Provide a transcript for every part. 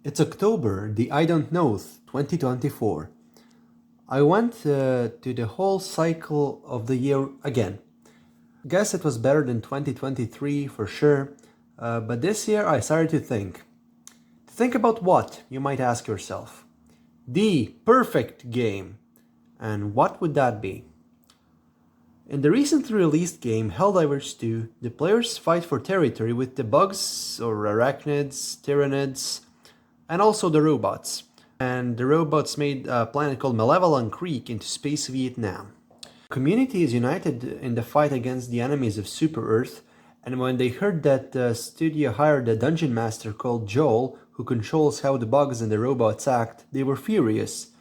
It's October, the I don't knowth 2024. I went to the whole cycle of the year again. Guess it was better than 2023 for sure, but this year I started to think. Think about what, you might ask yourself. The perfect game. And what would that be? In the recently released game Helldivers 2, the players fight for territory with the bugs or arachnids, tyrannids, and also the robots. And the robots made a planet called Malevolent Creek into space Vietnam. The community is united in the fight against the enemies of Super Earth, and when they heard that the studio hired a dungeon master called Joel, who controls how the bugs and the robots act, they were furious.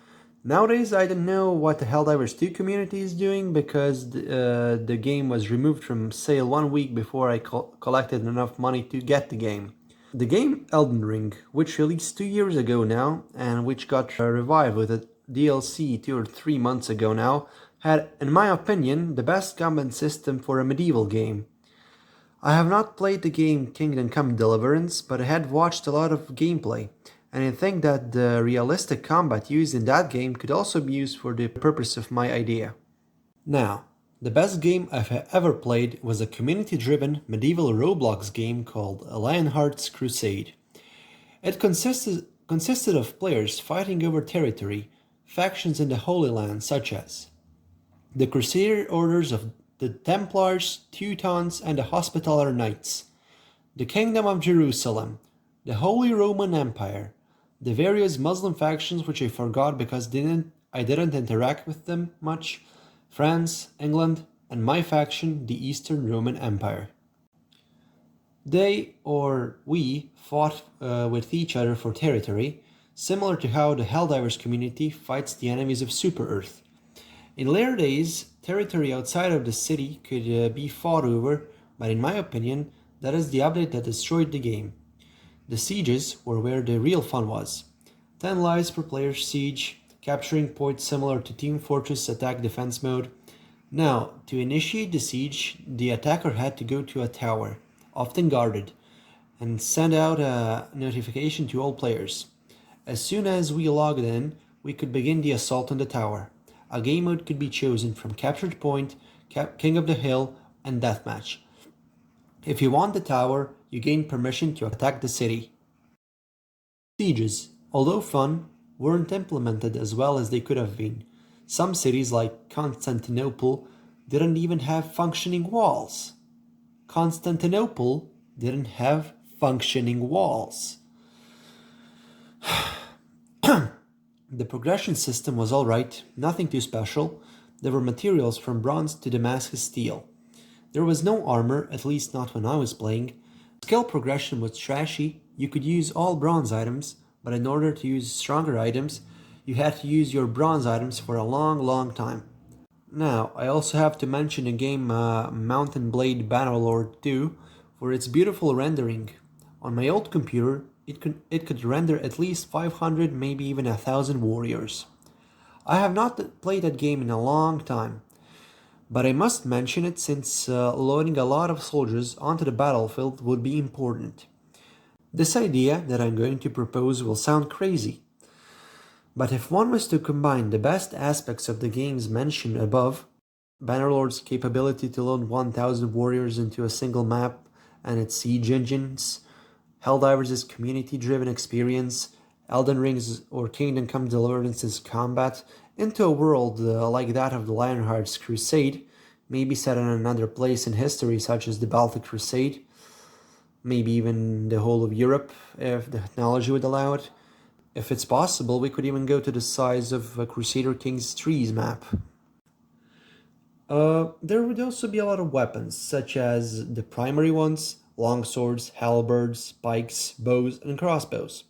Nowadays, I don't know what the Helldivers 2 community is doing because the game was removed from sale 1 week before I collected enough money to get the game. The game Elden Ring, which released 2 years ago now and which got revived with a DLC 2 or 3 months ago now, had, in my opinion, the best combat system for a medieval game. I have not played the game Kingdom Come Deliverance, but I had watched a lot of gameplay, and I think that the realistic combat used in that game could also be used for the purpose of my idea. Now, the best game I've ever played was a community-driven medieval Roblox game called Lionheart's Crusade. It consisted of players fighting over territory, factions in the Holy Land such as the Crusader Orders of the Templars, Teutons, and the Hospitaller Knights, the Kingdom of Jerusalem, the Holy Roman Empire, the various Muslim factions which I forgot because I didn't interact with them much, France, England, and my faction, the Eastern Roman Empire. They, or we, fought with each other for territory, similar to how the Helldivers community fights the enemies of Super Earth. In later days, territory outside of the city could be fought over, but in my opinion, that is the update that destroyed the game. The sieges were where the real fun was. 10 lives per player siege, capturing points similar to Team Fortress attack defense mode. Now, to initiate the siege, the attacker had to go to a tower, often guarded, and send out a notification to all players. As soon as we logged in, we could begin the assault on the tower. A game mode could be chosen from Captured Point, King of the Hill, and Deathmatch. If you won the tower, you gained permission to attack the city. Sieges, although fun, weren't implemented as well as they could have been. Some cities like Constantinople didn't even have functioning walls. Constantinople didn't have functioning walls. The progression system was alright, nothing too special. There were materials from bronze to Damascus steel. There was no armor, at least not when I was playing. Skill progression was trashy. You could use all bronze items, but in order to use stronger items, you had to use your bronze items for a long time. Now, I also have to mention the game Mountain Blade Bannerlord 2 for its beautiful rendering. On my old computer, it could render at least 500, maybe even 1,000 warriors. I have not played that game in a long time, but I must mention it since loading a lot of soldiers onto the battlefield would be important. This idea that I'm going to propose will sound crazy, but if one was to combine the best aspects of the games mentioned above, Bannerlord's capability to load 1,000 warriors into a single map and its siege engines, Helldivers' community-driven experience, Elden Ring's or Kingdom Come Deliverance's combat, into a world like that of the Lionheart's Crusade, maybe set in another place in history such as the Baltic Crusade, maybe even the whole of Europe if the technology would allow it. If it's possible, we could even go to the size of Crusader Kings 3's map. There would also be a lot of weapons, such as the primary ones, longswords, halberds, pikes, bows, and crossbows.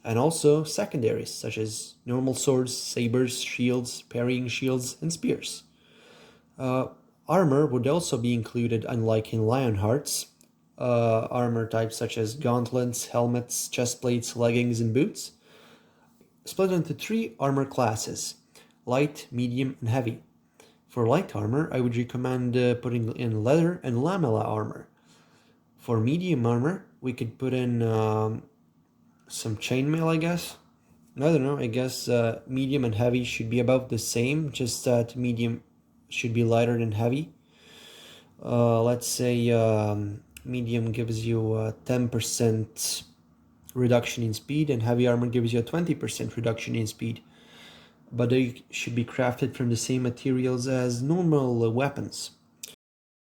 And also secondaries, such as normal swords, sabers, shields, parrying shields, and spears. Armor would also be included, unlike in Lionheart's. Armor types such as gauntlets, helmets, chestplates, leggings, and boots. Split into 3 armor classes: light, medium, and heavy. For light armor, I would recommend putting in leather and lamella armor. For medium armor, we could put in some chainmail, I guess. I don't know, I guess medium and heavy should be about the same, just that medium should be lighter than heavy. Let's say medium gives you a 10% reduction in speed and heavy armor gives you a 20% reduction in speed. But they should be crafted from the same materials as normal weapons.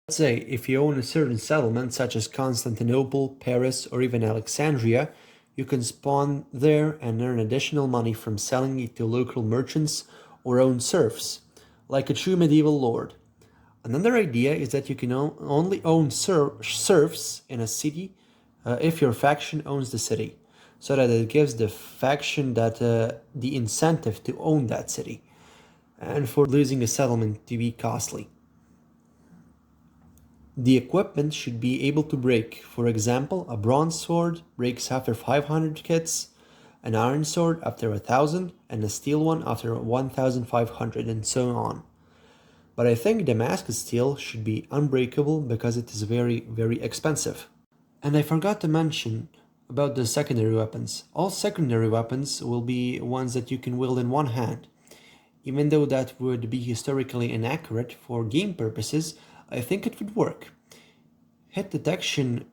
Let's say if you own a certain settlement such as Constantinople, Paris, or even Alexandria, you can spawn there and earn additional money from selling it to local merchants or own serfs, like a true medieval lord. Another idea is that you can only own serfs in a city if your faction owns the city, so that it gives the faction the incentive to own that city, and for losing a settlement to be costly. The equipment should be able to break. For example, a bronze sword breaks after 500 hits, an iron sword after 1000, and a steel one after 1500, and so on. But I think Damascus steel should be unbreakable because it is very, very expensive. And I forgot to mention about the secondary weapons. All secondary weapons will be ones that you can wield in one hand. Even though that would be historically inaccurate for game purposes, I think it would work. Hit detection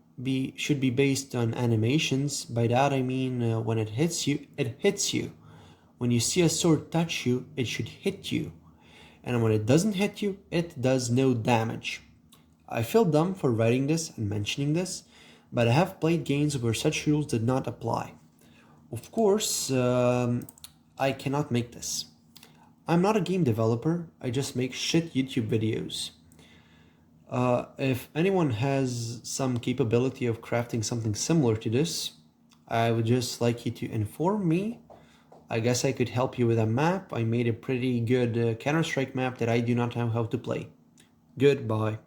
should be based on animations. By that I mean when it hits you, it hits you. When you see a sword touch you, it should hit you. And when it doesn't hit you, it does no damage. I feel dumb for writing this and mentioning this, but I have played games where such rules did not apply. Of course, I cannot make this. I'm not a game developer, I just make shit YouTube videos. If anyone has some capability of crafting something similar to this, I would just like you to inform me. I guess I could help you with a map. I made a pretty good Counter-Strike map that I do not know how to play. Goodbye.